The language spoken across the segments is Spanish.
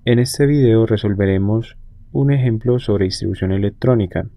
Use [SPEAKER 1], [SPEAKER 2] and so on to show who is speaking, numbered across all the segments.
[SPEAKER 1] En este video resolveremos un ejemplo sobre distribución electrónica.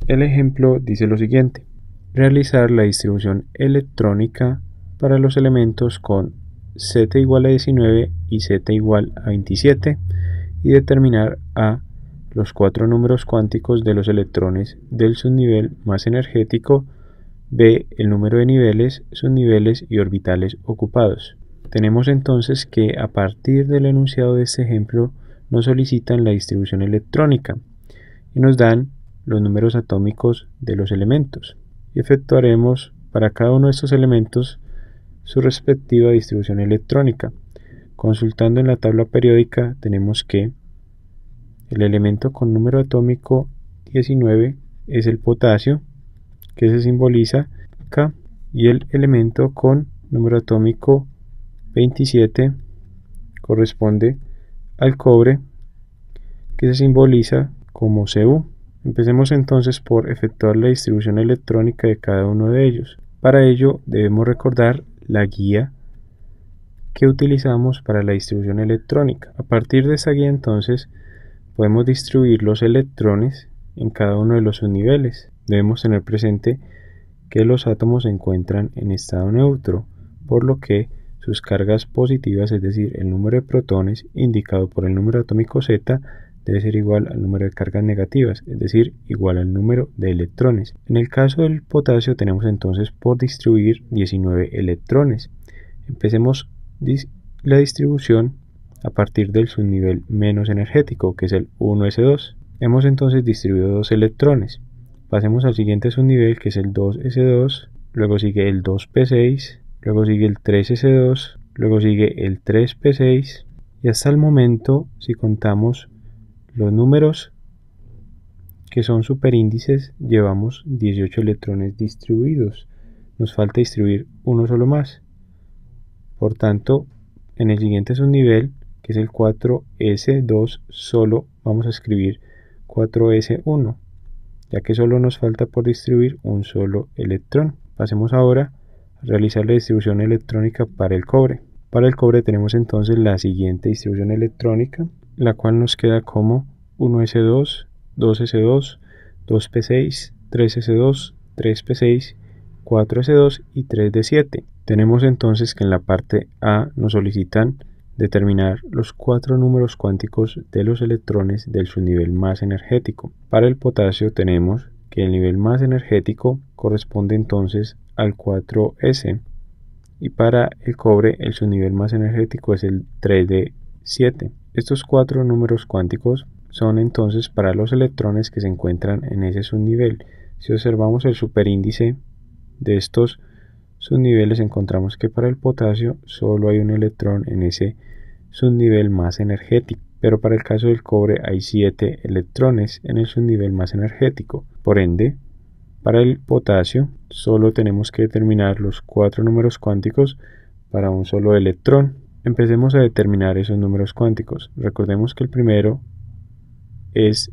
[SPEAKER 1] El ejemplo dice lo siguiente: realizar la distribución electrónica para los elementos con z igual a 19 y z igual a 27 y determinar a los cuatro números cuánticos de los electrones del subnivel más energético, b el número de niveles, subniveles y orbitales ocupados. Tenemos entonces que a partir del enunciado de este ejemplo nos solicitan la distribución electrónica y nos dan los números atómicos de los elementos y efectuaremos para cada uno de estos elementos su respectiva distribución electrónica. Consultando en la tabla periódica tenemos que el elemento con número atómico 19 es el potasio, que se simboliza K, y el elemento con número atómico 27 corresponde al cobre, que se simboliza como Cu. Empecemos entonces por efectuar la distribución electrónica de cada uno de ellos. Para ello debemos recordar la guía que utilizamos para la distribución electrónica. A partir de esta guía entonces podemos distribuir los electrones en cada uno de los subniveles. Debemos tener presente que los átomos se encuentran en estado neutro, por lo que sus cargas positivas, es decir, el número de protones indicado por el número atómico Z, debe ser igual al número de cargas negativas, es decir, igual al número de electrones. En el caso del potasio tenemos entonces por distribuir 19 electrones. Empecemos la distribución a partir del subnivel menos energético, que es el 1s2. Hemos entonces distribuido 2 electrones. Pasemos al siguiente subnivel, que es el 2s2, luego sigue el 2p6, luego sigue el 3s2, luego sigue el 3p6 y hasta el momento, si contamos los números que son superíndices, llevamos 18 electrones distribuidos. Nos falta distribuir uno solo más. Por tanto, en el siguiente subnivel, que es el 4s2, solo vamos a escribir 4s1, ya que solo nos falta por distribuir un solo electrón. Pasemos ahora a realizar la distribución electrónica para el cobre. Para el cobre tenemos entonces la siguiente distribución electrónica, la cual nos queda como 1s2, 2s2, 2p6, 3s2, 3p6, 4s2 y 3d7. Tenemos entonces que en la parte A nos solicitan determinar los cuatro números cuánticos de los electrones del subnivel más energético. Para el potasio tenemos que el nivel más energético corresponde entonces al 4s y para el cobre el subnivel más energético es el 3d7. Estos cuatro números cuánticos son entonces para los electrones que se encuentran en ese subnivel. Si observamos el superíndice de estos subniveles, encontramos que para el potasio solo hay un electrón en ese subnivel más energético, pero para el caso del cobre hay 7 electrones en el subnivel más energético. Por ende, para el potasio solo tenemos que determinar los cuatro números cuánticos para un solo electrón. Empecemos a determinar esos números cuánticos. Recordemos que el primero es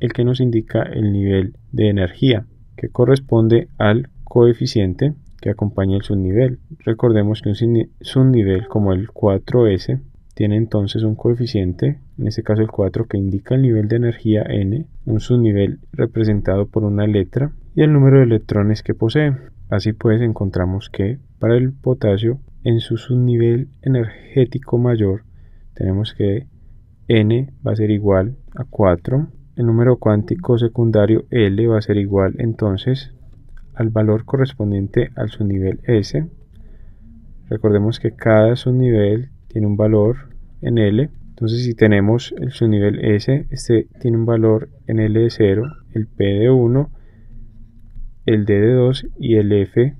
[SPEAKER 1] el que nos indica el nivel de energía, que corresponde al coeficiente que acompaña el subnivel. Recordemos que un subnivel como el 4s tiene entonces un coeficiente, en este caso el 4, que indica el nivel de energía n, un subnivel representado por una letra y el número de electrones que posee. Así pues encontramos que para el potasio en su subnivel energético mayor tenemos que n va a ser igual a 4, el número cuántico secundario L va a ser igual entonces al valor correspondiente al subnivel S. Recordemos que cada subnivel tiene un valor en L. Entonces si tenemos el subnivel S, este tiene un valor en L de 0, el P de 1, el D de 2 y el F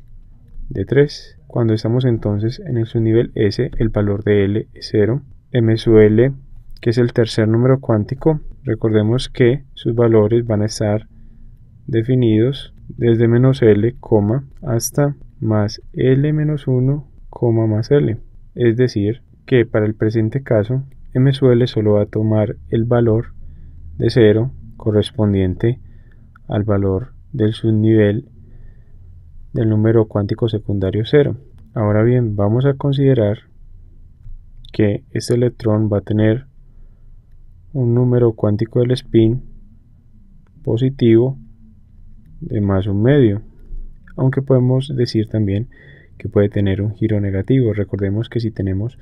[SPEAKER 1] de 3. Cuando estamos entonces en el subnivel S, el valor de L es 0. M sub L, que es el tercer número cuántico, recordemos que sus valores van a estar definidos desde menos L, hasta más L menos 1, más L. Es decir, que para el presente caso, M sub L solo va a tomar el valor de 0 correspondiente al valor del subnivel del número cuántico secundario 0. Ahora bien, vamos a considerar que este electrón va a tener un número cuántico del spin positivo de más 1/2, aunque podemos decir también que puede tener un giro negativo. Recordemos que si tenemos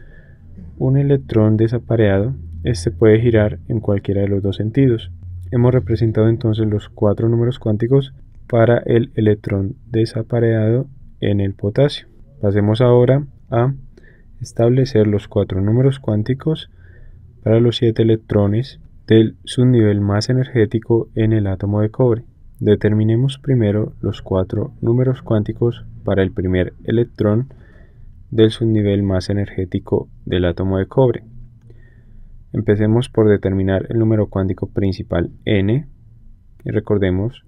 [SPEAKER 1] un electrón desapareado, este puede girar en cualquiera de los dos sentidos. Hemos representado entonces los 4 números cuánticos para el electrón desapareado en el potasio. Pasemos ahora a establecer los 4 números cuánticos para los 7 electrones del subnivel más energético en el átomo de cobre. Determinemos primero los 4 números cuánticos para el primer electrón del subnivel más energético del átomo de cobre. Empecemos por determinar el número cuántico principal n, y recordemos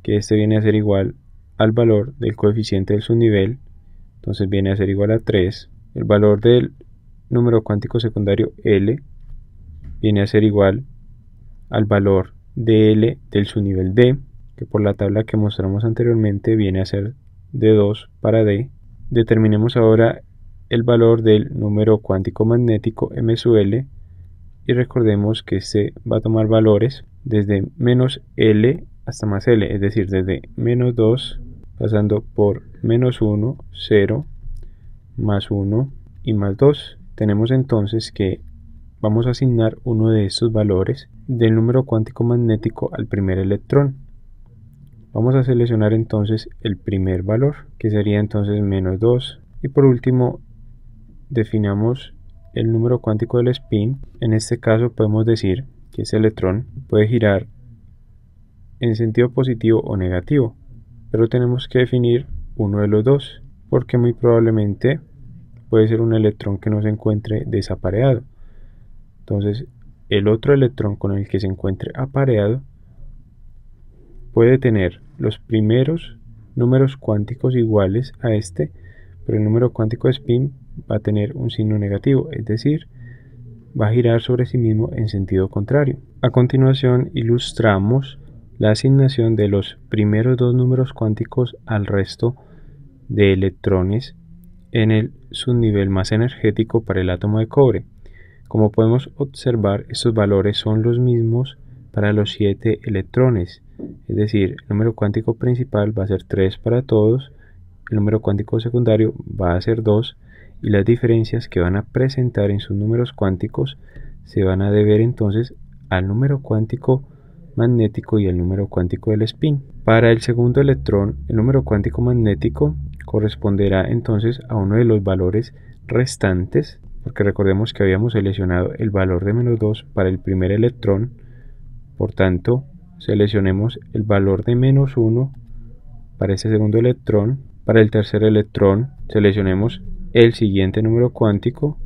[SPEAKER 1] que este viene a ser igual al valor del coeficiente del subnivel, entonces viene a ser igual a 3. El valor del número cuántico secundario L viene a ser igual al valor de L del subnivel D, que por la tabla que mostramos anteriormente viene a ser de 2 para D. Determinemos ahora el valor del número cuántico magnético M sub L, y recordemos que este va a tomar valores desde menos L hasta más L, es decir, desde menos 2 pasando por menos 1, 0, más 1 y más 2. Tenemos entonces que vamos a asignar uno de estos valores del número cuántico magnético al primer electrón. Vamos a seleccionar entonces el primer valor, que sería entonces menos 2. Y por último, definamos el número cuántico del spin. En este caso podemos decir que ese electrón puede girar en sentido positivo o negativo, pero tenemos que definir uno de los dos, porque muy probablemente puede ser un electrón que no se encuentre desapareado. Entonces, el otro electrón con el que se encuentre apareado puede tener los primeros números cuánticos iguales a este, pero el número cuántico de spin va a tener un signo negativo, es decir, va a girar sobre sí mismo en sentido contrario. A continuación, ilustramos la asignación de los primeros dos números cuánticos al resto de electrones en el subnivel más energético para el átomo de cobre. Como podemos observar, estos valores son los mismos para los 7 electrones, es decir, el número cuántico principal va a ser 3 para todos, el número cuántico secundario va a ser 2, y las diferencias que van a presentar en sus números cuánticos se van a deber entonces al número cuántico magnético y el número cuántico del spin. Para el segundo electrón, el número cuántico magnético corresponderá entonces a uno de los valores restantes, porque recordemos que habíamos seleccionado el valor de menos 2 para el primer electrón. Por tanto, seleccionemos el valor de menos 1 para este segundo electrón. Para el tercer electrón, seleccionemos el siguiente número cuántico.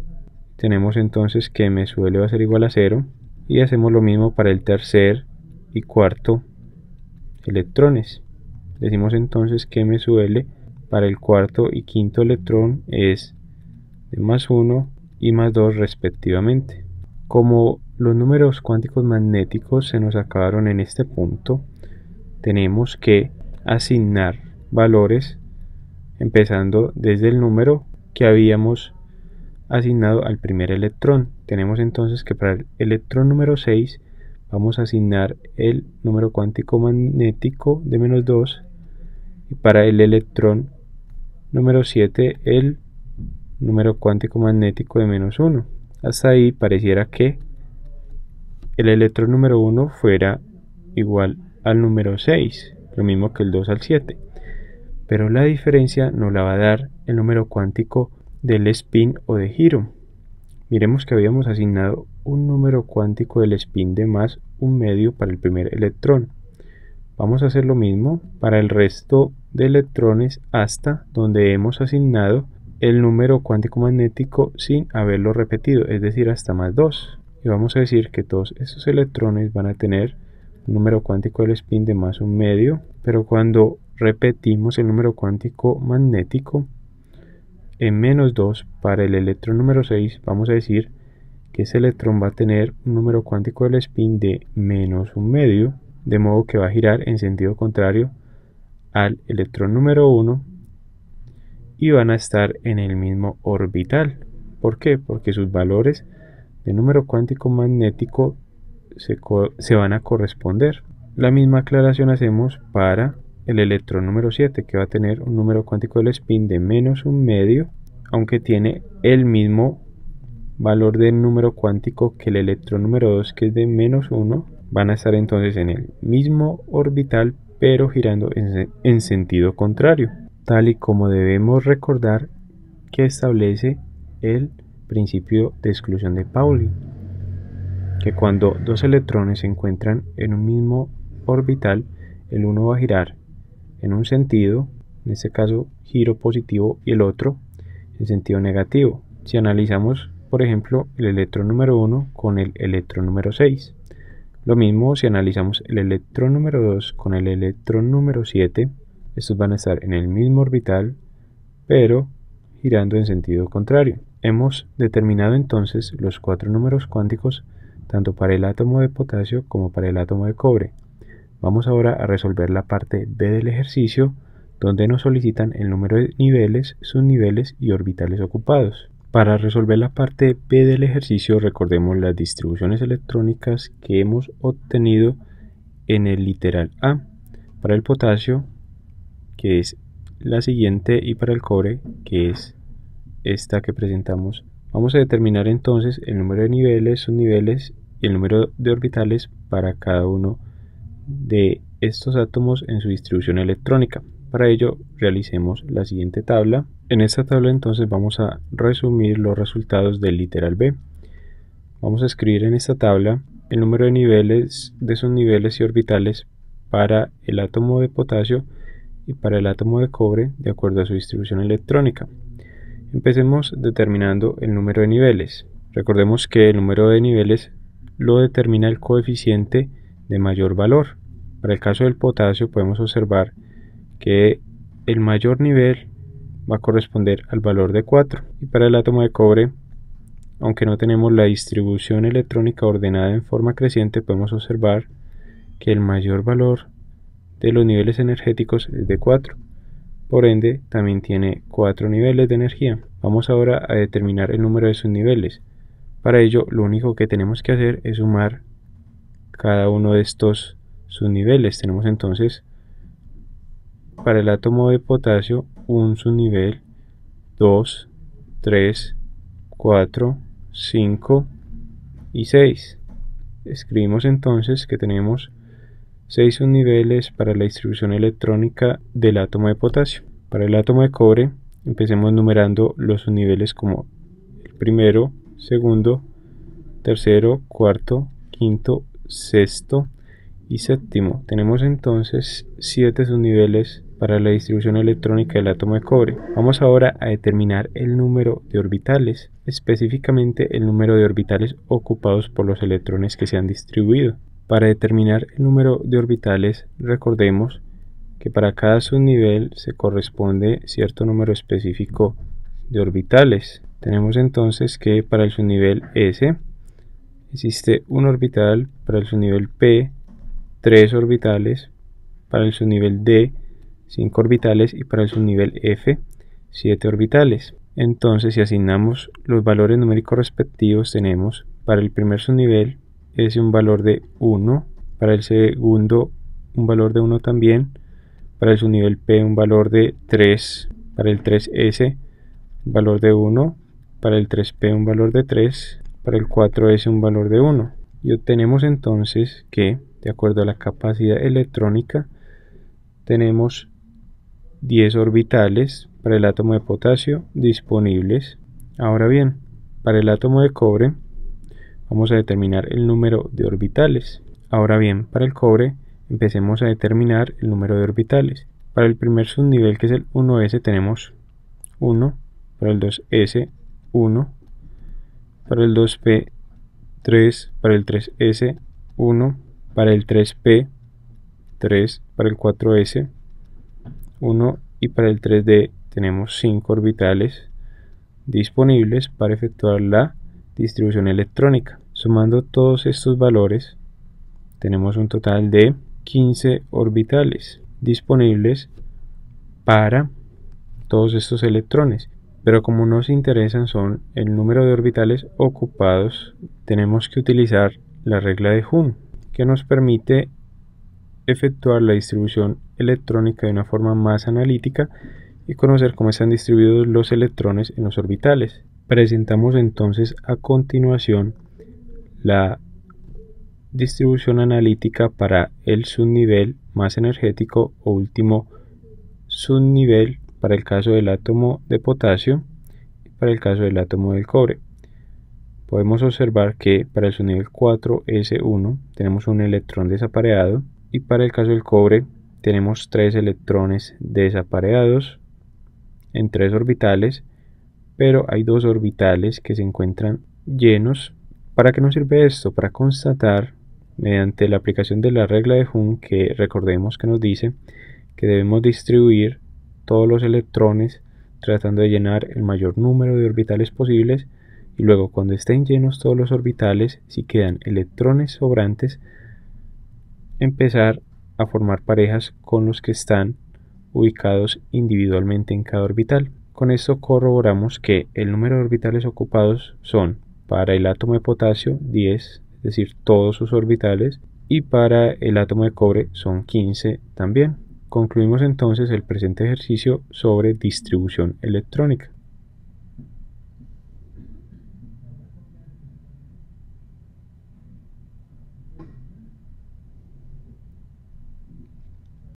[SPEAKER 1] Tenemos entonces que M sub L va a ser igual a 0, y hacemos lo mismo para el tercer y cuarto electrones. Decimos entonces que M sub L para el cuarto y quinto electrón es de más 1 y más 2 respectivamente. Como los números cuánticos magnéticos se nos acabaron en este punto, tenemos que asignar valores empezando desde el número que habíamos asignado al primer electrón. Tenemos entonces que para el electrón número 6 vamos a asignar el número cuántico magnético de menos 2, y para el electrón número 7 el número cuántico magnético de menos 1. Hasta ahí pareciera que el electrón número 1 fuera igual al número 6, lo mismo que el 2 al 7, pero la diferencia nos la va a dar el número cuántico del spin o de giro. Miremos que habíamos asignado un número cuántico del spin de más 1/2 para el primer electrón. Vamos a hacer lo mismo para el resto de electrones hasta donde hemos asignado el número cuántico magnético sin haberlo repetido, es decir, hasta más 2. Y vamos a decir que todos estos electrones van a tener un número cuántico del spin de más 1/2, pero cuando repetimos el número cuántico magnético en menos 2 para el electrón número 6, vamos a decir que ese electrón va a tener un número cuántico del spin de menos 1/2, de modo que va a girar en sentido contrario al electrón número 1 y van a estar en el mismo orbital. ¿Por qué? Porque sus valores de número cuántico magnético se van a corresponder. La misma aclaración hacemos para el electrón número 7, que va a tener un número cuántico del spin de -1/2, aunque tiene el mismo valor del número cuántico que el electrón número 2, que es de -1. Van a estar entonces en el mismo orbital, pero girando en sentido contrario, tal y como debemos recordar que establece el principio de exclusión de Pauli, que cuando dos electrones se encuentran en un mismo orbital, el uno va a girar en un sentido, en este caso giro positivo, y el otro en sentido negativo. Si analizamos, por ejemplo, el electrón número 1 con el electrón número 6, lo mismo si analizamos el electrón número 2 con el electrón número 7, estos van a estar en el mismo orbital, pero girando en sentido contrario. Hemos determinado entonces los 4 números cuánticos tanto para el átomo de potasio como para el átomo de cobre. Vamos ahora a resolver la parte B del ejercicio, donde nos solicitan el número de niveles, subniveles y orbitales ocupados. Para resolver la parte B del ejercicio, recordemos las distribuciones electrónicas que hemos obtenido en el literal A. Para el potasio, que es la siguiente, y para el cobre, que es esta que presentamos. Vamos a determinar entonces el número de niveles, subniveles y el número de orbitales para cada uno de estos átomos en su distribución electrónica. Para ello realicemos la siguiente tabla. En esta tabla entonces vamos a resumir los resultados del literal B. Vamos a escribir en esta tabla el número de niveles, de subniveles y orbitales para el átomo de potasio y para el átomo de cobre de acuerdo a su distribución electrónica. Empecemos determinando el número de niveles. Recordemos que el número de niveles lo determina el coeficiente de mayor valor. Para el caso del potasio podemos observar que el mayor nivel va a corresponder al valor de 4. Y para el átomo de cobre, aunque no tenemos la distribución electrónica ordenada en forma creciente, podemos observar que el mayor valor de los niveles energéticos es de 4. Por ende, también tiene 4 niveles de energía. Vamos ahora a determinar el número de sus niveles. Para ello, lo único que tenemos que hacer es sumar cada uno de estos subniveles. Tenemos entonces para el átomo de potasio un subnivel, 2, 3, 4, 5 y 6. Escribimos entonces que tenemos 6 subniveles para la distribución electrónica del átomo de potasio. Para el átomo de cobre, empecemos numerando los subniveles como el primero, segundo, tercero, cuarto, quinto, sexto y séptimo. Tenemos entonces 7 subniveles para la distribución electrónica del átomo de cobre. Vamos ahora a determinar el número de orbitales, específicamente el número de orbitales ocupados por los electrones que se han distribuido. Para determinar el número de orbitales, recordemos que para cada subnivel se corresponde cierto número específico de orbitales. Tenemos entonces que para el subnivel S existe un orbital, para el subnivel P 3 orbitales, para el subnivel D 5 orbitales y para el subnivel F 7 orbitales. Entonces, si asignamos los valores numéricos respectivos, tenemos para el primer subnivel S un valor de 1, para el segundo un valor de 1 también, para el subnivel P un valor de 3, para el 3S un valor de 1, para el 3P un valor de 3, para el 4S un valor de 1. Y obtenemos entonces que, de acuerdo a la capacidad electrónica, tenemos 10 orbitales para el átomo de potasio disponibles. Ahora bien, para el átomo de cobre vamos a determinar el número de orbitales. Ahora bien, para el cobre empecemos a determinar el número de orbitales. Para el primer subnivel, que es el 1S, tenemos 1, para el 2S 1, para el 2P 3, para el 3S 1, para el 3P 3, para el 4S 1 y para el 3D tenemos 5 orbitales disponibles para efectuar la distribución electrónica. Sumando todos estos valores tenemos un total de 15 orbitales disponibles para todos estos electrones. Pero como nos interesan son el número de orbitales ocupados, tenemos que utilizar la regla de Hund, que nos permite efectuar la distribución electrónica de una forma más analítica y conocer cómo están distribuidos los electrones en los orbitales. Presentamos entonces a continuación la distribución analítica para el subnivel más energético o último subnivel para el caso del átomo de potasio y para el caso del átomo del cobre. Podemos observar que para el subnivel 4s1 tenemos un electrón desapareado y para el caso del cobre tenemos 3 electrones desapareados en 3 orbitales, pero hay 2 orbitales que se encuentran llenos. ¿Para qué nos sirve esto? Para constatar, mediante la aplicación de la regla de Hund, que recordemos que nos dice que debemos distribuir todos los electrones tratando de llenar el mayor número de orbitales posibles, y luego cuando estén llenos todos los orbitales, si quedan electrones sobrantes, empezar a formar parejas con los que están ubicados individualmente en cada orbital. Con esto corroboramos que el número de orbitales ocupados son para el átomo de potasio 10, es decir, todos sus orbitales, y para el átomo de cobre son 15 también. Concluimos entonces el presente ejercicio sobre distribución electrónica.